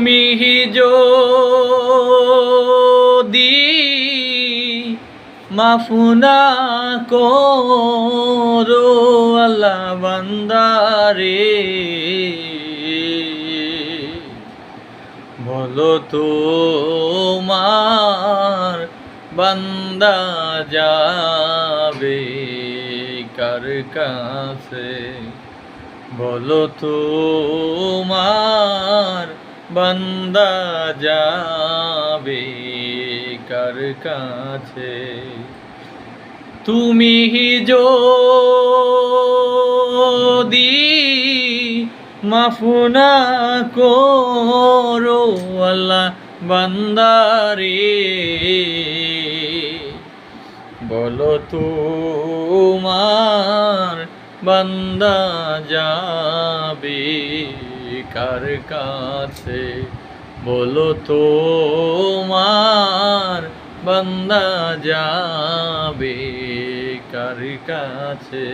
তুমি যদি মাফ না করো আল্লাহ বান্দারে, বলো তোমার বান্দা যাবে কার কাছে, বলো তোমার বান্দা যাবে কার কাছে। তুমি যদি মাফ না করো আল্লাহ বান্দারে, বলো তোমার বান্দা যাবে কার কাছে, বলো তোমার বান্দা যাবে কার কাছে।